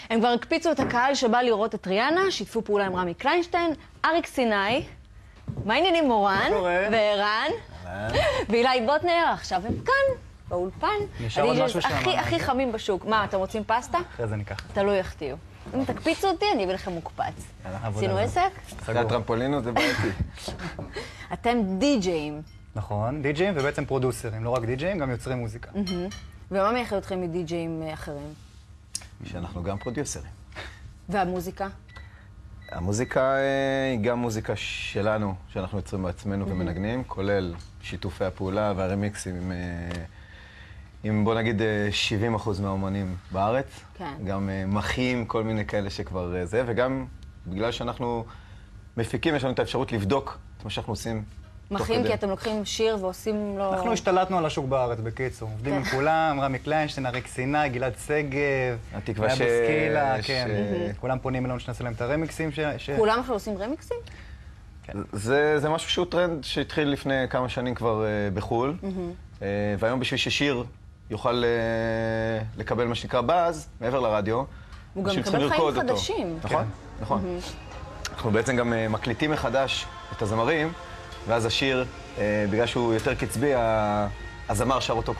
הם כבר הקפיצו את הקהל שבא לראות את ריאנה, שיתפו פעולה עם רמי קליינשטיין, אריק סיני, מה העניינים מורן וערן ואילי בוטנר, עכשיו הם כאן, באולפן. נשאר עוד משהו שם. הכי חמים בשוק. מה, אתם רוצים פסטה? אחרי זה ניקח. תלוי איך תהיו. אם תקפיצו אותי, אני אביא לכם מוקפץ. עשינו עסק? אחרי הטרמפולינות זה בעייתי. אתם די-ג'אים. נכון, די-ג'אים ובעצם פרודוסרים, לא רק די-ג'אים, גם יוצרי מוזיקה. ומה מייחד אתכם מדי-ג'אים אחרים? שאנחנו גם פרודיוסרים. והמוזיקה? המוזיקה היא גם מוזיקה שלנו, שאנחנו יוצרים בעצמנו ומנגנים, כולל שיתופי הפעולה והרמיקסים עם בוא נגיד 70% מהאומנים בארץ. כן. גם מחים, כל מיני כאלה שכבר זה, וגם בגלל שאנחנו מפיקים, יש לנו את האפשרות לבדוק את מה שאנחנו עושים. מחים כי אתם לוקחים שיר ועושים לו... אנחנו השתלטנו על השוק בארץ, בקיצור. עובדים עם כולם, רמי קליינשטיין, אריק סיני, גלעד סגב, התקווה בוסקילה, כן. כולם פונים אלינו שנעשה להם את הרמיקסים. כולם עכשיו עושים רמיקסים? זה משהו שהוא טרנד שהתחיל לפני כמה שנים כבר בחו"ל, והיום בשביל ששיר יוכל לקבל מה שנקרא באז, מעבר לרדיו, הוא גם מקבל חיים חדשים. נכון, נכון. אנחנו בעצם גם מקליטים מחדש את הזמרים, ואז השיר, בגלל שהוא יותר קצבי, הזמר שר אותו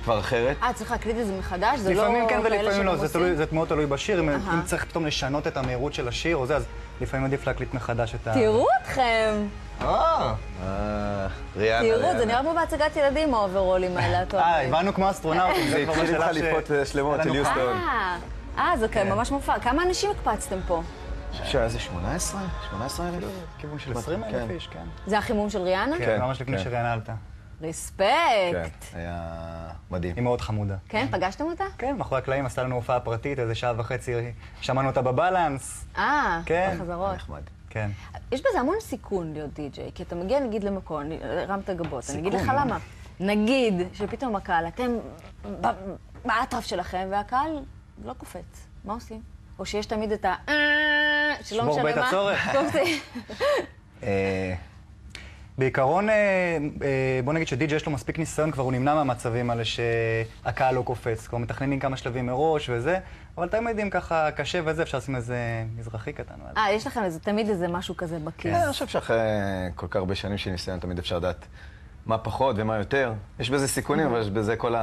כבר אחרת. צריך להקליט את זה מחדש? זה לא לפעמים כן ולפעמים לא, עושים? זה מאוד תלוי בשיר. אם צריך פתאום לשנות את המהירות של השיר או זה, אז לפעמים עדיף להקליט מחדש את ה... תראו אתכם! ריאנה. תראו, זה נראה פה בהצגת ילדים האוברולים האלה, הטובים. הבנו כמו אסטרונאוטים. זה התחיל עם חליפות שלמות של יוסטון. זה ממש מופע. כמה אנשים הקפצתם פה? אני חושב שהיה איזה 18? 18,000? כיוון של 20,000 איש, כן. זה החימום של ריאנה? כן, ממש לפני שריאנה עלתה. ריספקט. כן, היה מדהים. היא מאוד חמודה. כן, פגשתם אותה? כן, מאחורי הקלעים עשתה לנו הופעה פרטית, איזה שעה וחצי, שמענו אותה בבלנס. כן. בחזרות. נחמד. כן. יש בזה המון סיכון להיות די-ג'יי, כי אתה מגיע נגיד למקום, רמת גבות, אני אגיד לך למה. נגיד שפתאום הקהל, אתם באטרף שלכם, והקהל לא קופץ. מה עושים? או שיש תמיד את ה... שלא משנה מה. שמור בית הצורך. בעיקרון, בוא נגיד שדי-ג'יי יש לו מספיק ניסיון, כבר הוא נמנע מהמצבים האלה שהקהל לא קופץ. כבר מתכננים כמה שלבים מראש וזה, אבל תמיד אם ככה קשה וזה, אפשר לשים איזה מזרחי קטן. יש לכם תמיד איזה משהו כזה בכיס. אני חושב שאחרי כל כך הרבה שנים של ניסיון, תמיד אפשר לדעת מה פחות ומה יותר. יש בזה סיכונים, אבל יש בזה כל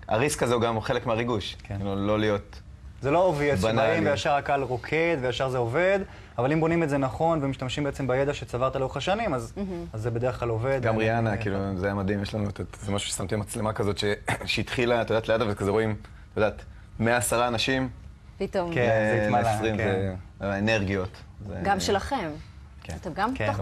הריסק הזה הוא גם חלק מהריגוש. לא להיות... זה לא obvious שבאים וישר הקהל רוקד וישר זה עובד, אבל אם בונים את זה נכון ומשתמשים בעצם בידע שצברת לאורך השנים, אז זה בדרך כלל עובד. גם ריאנה, כאילו, זה היה מדהים, יש לנו, זה משהו ששמתי מצלמה כזאת שהתחילה, את יודעת, לידה, וכזה רואים, את יודעת, 110 אנשים. פתאום. כן, זה התמלא, כן. זה האנרגיות. גם שלכם. אתם גם תוך